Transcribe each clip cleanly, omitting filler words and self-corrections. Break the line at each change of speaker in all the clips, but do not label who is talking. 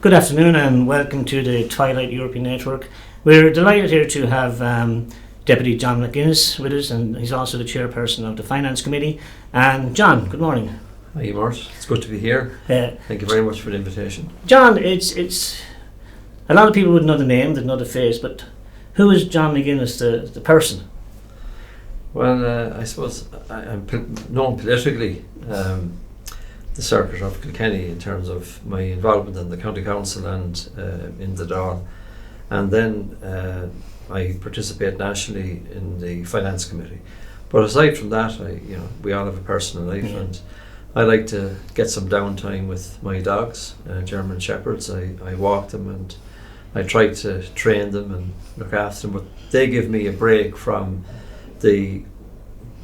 Good afternoon and welcome to the Twilight European Network. We're delighted here to have Deputy John McGuinness with us, and he's also the chairperson of the Finance Committee. And John, good morning.
Hi Mart, it's good to be here. Thank you very much for the invitation.
John, it's a lot of people would know the name, they'd know the face, but who is John McGuinness, the person?
Well, I suppose I'm known politically, the circuit of Kilkenny in terms of my involvement in the County Council and in the Dáil. And then I participate nationally in the Finance Committee. But aside from that, we all have a personal life, and I like to get some downtime with my dogs, German Shepherds. I walk them and I try to train them and look after them, but they give me a break from the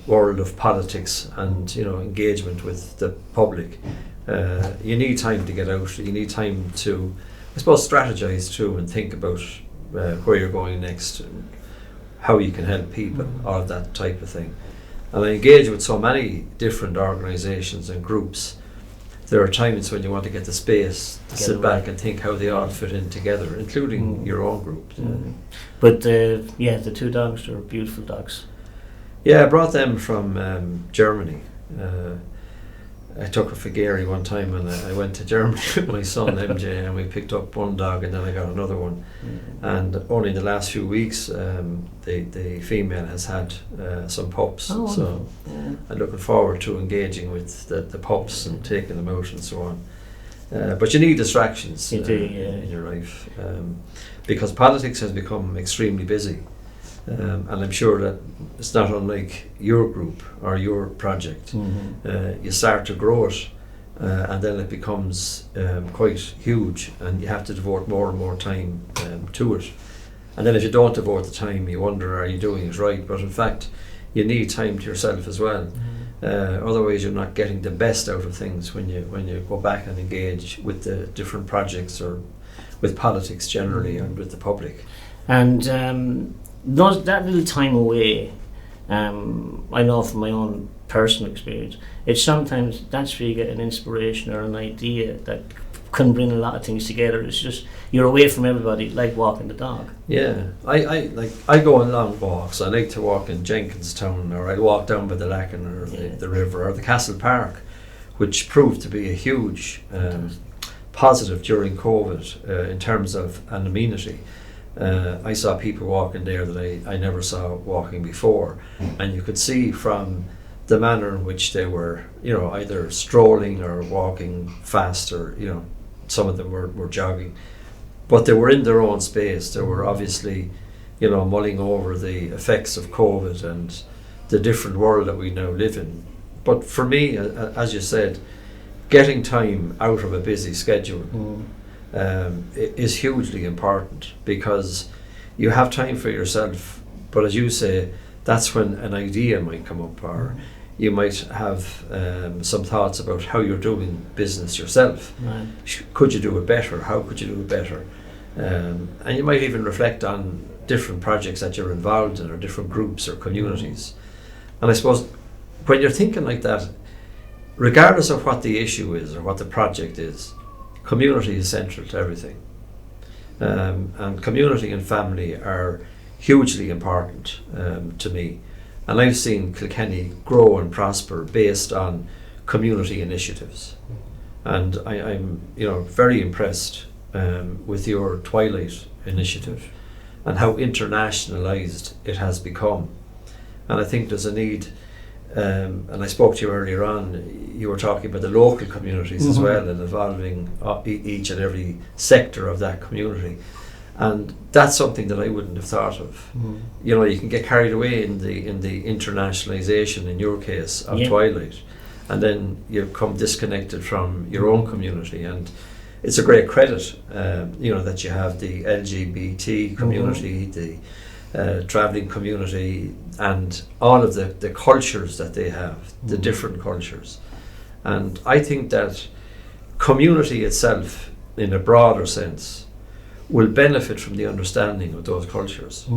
world of politics and engagement with the public. You need time to get out. You need time to, I suppose, strategize too and think about where you're going next and how you can help people, all of that type of thing. And I engage with so many different organisations and groups. There are times when you want to get the space to sit back and think how they all fit in together, including your own group.
But the two dogs are beautiful dogs.
Yeah, I brought them from Germany. I took a for Gary one time, and I went to Germany with my son MJ, and we picked up one dog, and then I got another one. And only in the last few weeks, the female has had some pups. So I'm looking forward to engaging with the pups and taking them out and so on. But you need distractions in your life, because politics has become extremely busy. And I'm sure that it's not unlike your group or your project. You start to grow it, and then it becomes quite huge, and you have to devote more and more time to it. And then if you don't devote the time, you wonder, are you doing it right? But in fact, you need time to yourself as well. Otherwise, you're not getting the best out of things when you go back and engage with the different projects or with politics generally and with the public.
And that little time away, I know from my own personal experience, it's sometimes that's where you get an inspiration or an idea that can bring a lot of things together. It's just you're away from everybody, like walking the dog.
Yeah, I go on long walks. I like to walk in Jenkinstown, or I'd walk down by the Lacken or the river or the Castle Park, which proved to be a huge positive during COVID in terms of an amenity. I saw people walking there that I never saw walking before, and you could see from the manner in which they were, either strolling or walking fast, or some of them were jogging, but they were in their own space. They were obviously, mulling over the effects of COVID and the different world that we now live in. But for me, as you said, getting time out of a busy schedule is hugely important, because you have time for yourself, but as you say, that's when an idea might come up, or you might have some thoughts about how you're doing business yourself. Could you do it better? How could you do it better? And you might even reflect on different projects that you're involved in, or different groups or communities. And I suppose when you're thinking like that, regardless of what the issue is or what the project is, community is central to everything. And community and family are hugely important to me. And I've seen Kilkenny grow and prosper based on community initiatives. And I'm very impressed with your Twilight initiative and how internationalised it has become. And I think there's a need, and I spoke to you earlier on, you were talking about the local communities as well, and involving each and every sector of that community. And that's something that I wouldn't have thought of. You can get carried away in the internationalisation, in your case, of Twilight, and then you come disconnected from your own community. And it's a great credit, that you have the LGBT community, the travelling community, and all of the cultures that they have, the different cultures. And I think that community itself, in a broader sense, will benefit from the understanding of those cultures.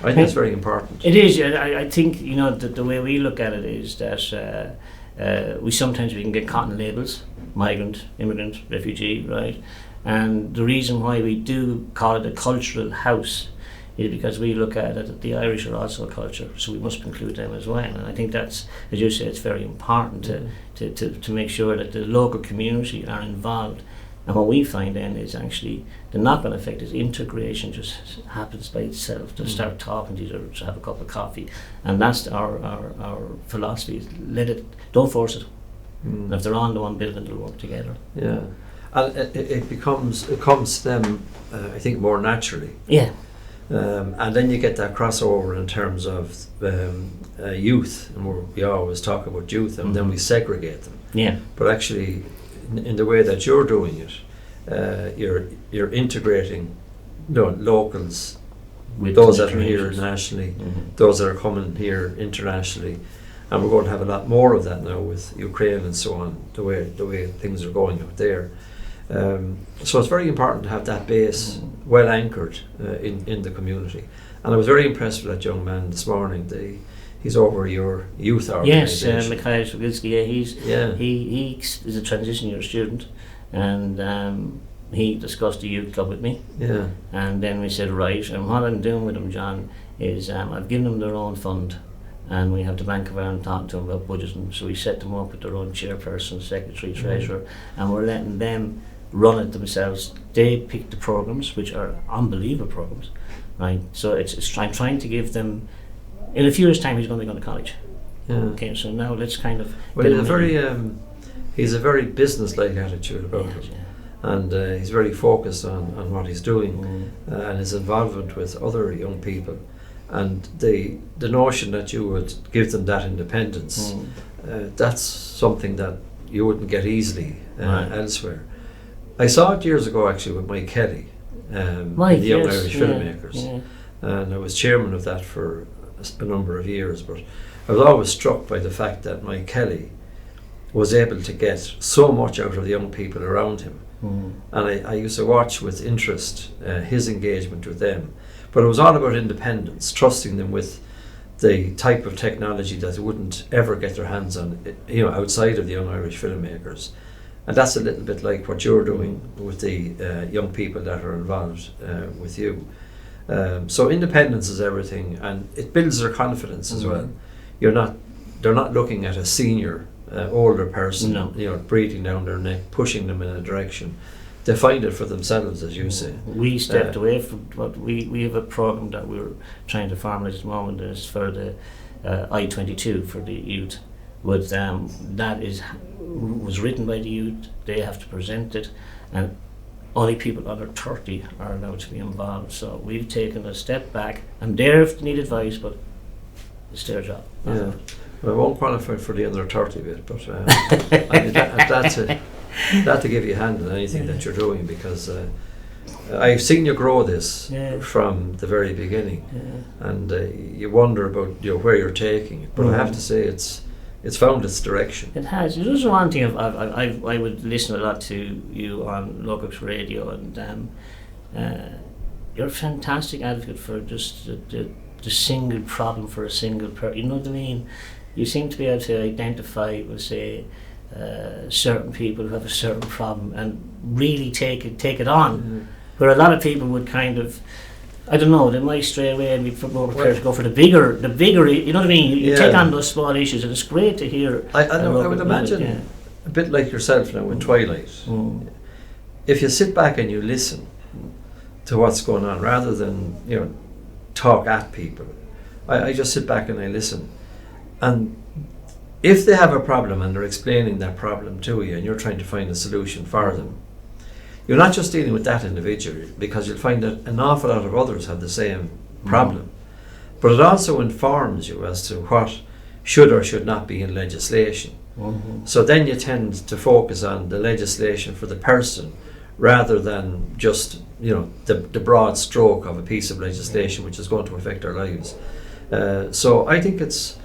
I think it's very important.
It is. I think the way we look at it is that we can get caught in labels: migrant, immigrant, refugee, right? And the reason why we do call it a cultural house is because we look at it that the Irish are also a culture, so we must include them as well. And I think that's, as you say, it's very important to make sure that the local community are involved. And what we find then is actually the knock-on effect is integration just happens by itself. To start talking to each other, to have a cup of coffee, and that's our philosophy: is don't force it. And if they're on the one building, they'll work together.
Yeah, and it comes to them, I think, more naturally.
Yeah.
And then you get that crossover in terms of youth, and we always talk about youth, and then we segregate them.
Yeah.
But actually, in the way that you're doing it, you're integrating, locals, with those that are here nationally, those that are coming here internationally, and we're going to have a lot more of that now with Ukraine and so on. The way things are going out there. So it's very important to have that base well anchored in the community. And I was very impressed with that young man this morning. He's over your youth organisation.
Yes, Mikhail Shvigilsky. He is a transition year student, and he discussed the youth club with me.
Yeah.
And then we said, right, and what I'm doing with them, John, is I've given them their own fund, and we have the Bank of Ireland talking to them about budgeting. So we set them up with their own chairperson, secretary, treasurer, and we're letting them run it themselves. They pick the programs, which are unbelievable programs, right? So I'm trying to give them. In a few years' time, he's going to go to college.
Yeah.
Okay, so now let's kind of.
Well, he's a very business-like attitude about it, and he's very focused on what he's doing and his involvement with other young people, and the notion that you would give them that independence, that's something that you wouldn't get easily elsewhere. I saw it years ago actually with Mike Kelly, the Young Irish Filmmakers, and I was chairman of that for a number of years, but I was always struck by the fact that Mike Kelly was able to get so much out of the young people around him, and I used to watch with interest his engagement with them, but it was all about independence, trusting them with the type of technology that they wouldn't ever get their hands on, outside of the Young Irish Filmmakers. And that's a little bit like what you're doing with the young people that are involved with you. So independence is everything, and it builds their confidence as well. They're not looking at a senior, older person, breathing down their neck, pushing them in a direction. They find it for themselves, as you say.
We stepped away from what we have a program that we're trying to formulate at the moment. Is for the I-22 for the youth. But that was written by the youth. They have to present it, and only people under 30 are allowed to be involved. So we've taken a step back. I'm there if they need advice, but it's their job.
Yeah. Well, I won't qualify for the under 30 bit, but I mean, that to give you a hand in anything that you're doing, because I've seen you grow this from the very beginning, and you wonder about where you're taking it. But I have to say it's found its direction.
It has. There's one thing I would listen a lot to you on local radio, and you're a fantastic advocate for just the single problem for a single person. You know what I mean? You seem to be able to identify, we'll say, certain people who have a certain problem and really take it on, where a lot of people would kind of, I don't know, they might stray away and be more prepared to go for the bigger, you know what I mean? You take on those small issues, and it's great to hear.
I would imagine a bit like yourself now with Twilight. If you sit back and you listen to what's going on, rather than talk at people, I just sit back and I listen. And if they have a problem and they're explaining that problem to you and you're trying to find a solution for them, you're not just dealing with that individual, because you'll find that an awful lot of others have the same problem. But it also informs you as to what should or should not be in legislation. So then you tend to focus on the legislation for the person rather than just the broad stroke of a piece of legislation which is going to affect our lives. So I think it's,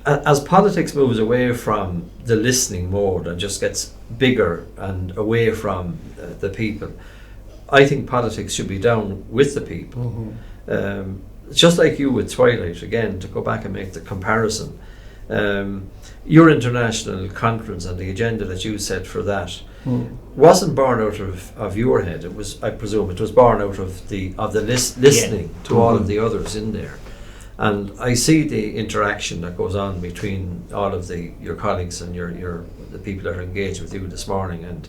as politics moves away from the listening mode and just gets bigger and away from the people, I think politics should be down with the people. Just like you with Twilight, again, to go back and make the comparison, Your international conference and the agenda that you set for that wasn't born out of your head. It was, I presume, it was born out of the listening to all of the others in there. And I see the interaction that goes on between all of your colleagues and the people that are engaged with you this morning. And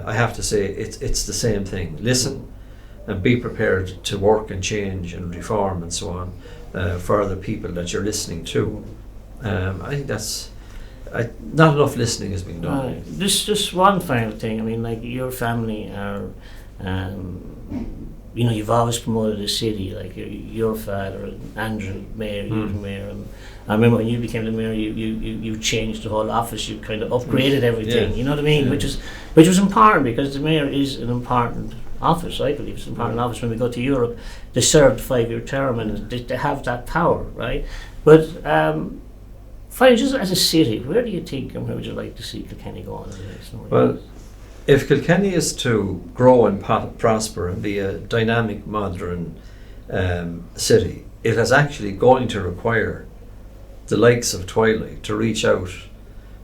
I have to say, it's the same thing. Listen and be prepared to work and change and reform and so on for the people that you're listening to. I think that's not enough listening has been done.
Just one final thing. I mean, like, your family are, you've always promoted the city. Like your father, Andrew, mayor, you were mayor. And I remember when you became the mayor, you changed the whole office. You kind of upgraded everything. You know what I mean? Which was important, because the mayor is an important office. I believe it's an important office. When we go to Europe, they served 5-year term, and they have that power, right? But finally, just as a city, where do you think and where would you like to see Kilkenny go on in the next number of years?
If Kilkenny is to grow and prosper and be a dynamic, modern city, it is actually going to require the likes of Twilight to reach out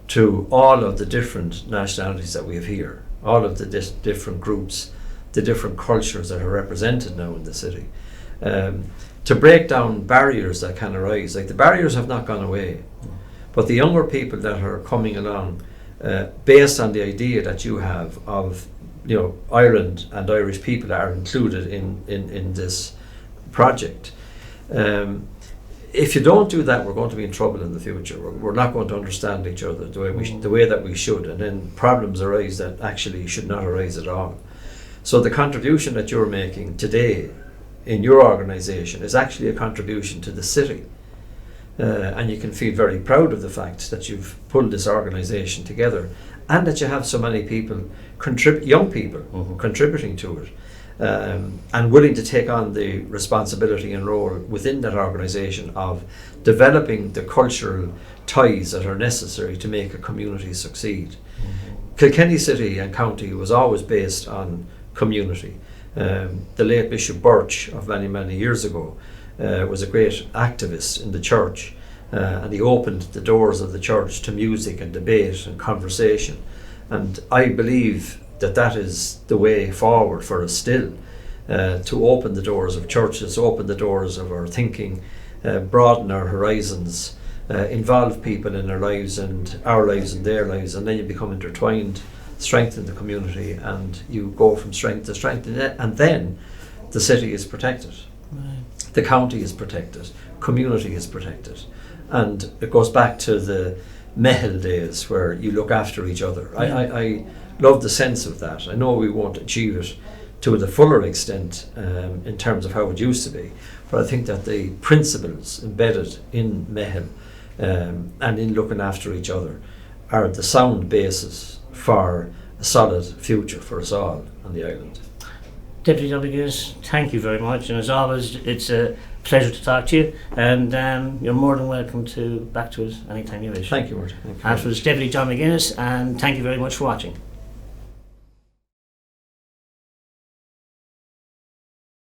to all of the different nationalities that we have here, all of the different groups, the different cultures that are represented now in the city, to break down barriers that can arise. Like, the barriers have not gone away, but the younger people that are coming along, based on the idea that you have of, Ireland and Irish people are included in this project. If you don't do that, we're going to be in trouble in the future. We're not going to understand each other the way that we should, and then problems arise that actually should not arise at all. So the contribution that you're making today in your organisation is actually a contribution to the city. And you can feel very proud of the fact that you've pulled this organisation together, and that you have so many people, young people, contributing to it, and willing to take on the responsibility and role within that organisation of developing the cultural ties that are necessary to make a community succeed. Kilkenny City and County was always based on community. The late Bishop Birch of many, many years ago was a great activist in the church, and he opened the doors of the church to music and debate and conversation. And I believe that is the way forward for us still, to open the doors of churches, open the doors of our thinking, broaden our horizons, involve people in their lives and our lives and their lives, and then you become intertwined, strengthen the community, and you go from strength to strength, and then the city is protected. Right. The county is protected, community is protected, and it goes back to the Mehel days where you look after each other. I love the sense of that. I know we won't achieve it to the fuller extent in terms of how it used to be, but I think that the principles embedded in Mehel and in looking after each other are the sound basis for a solid future for us all on the island.
Deputy John McGuinness, thank you very much, and as always, it's a pleasure to talk to you, and you're more than welcome back to us anytime you wish.
Thank you, Martin.
That was Deputy John McGuinness, and thank you very much for watching.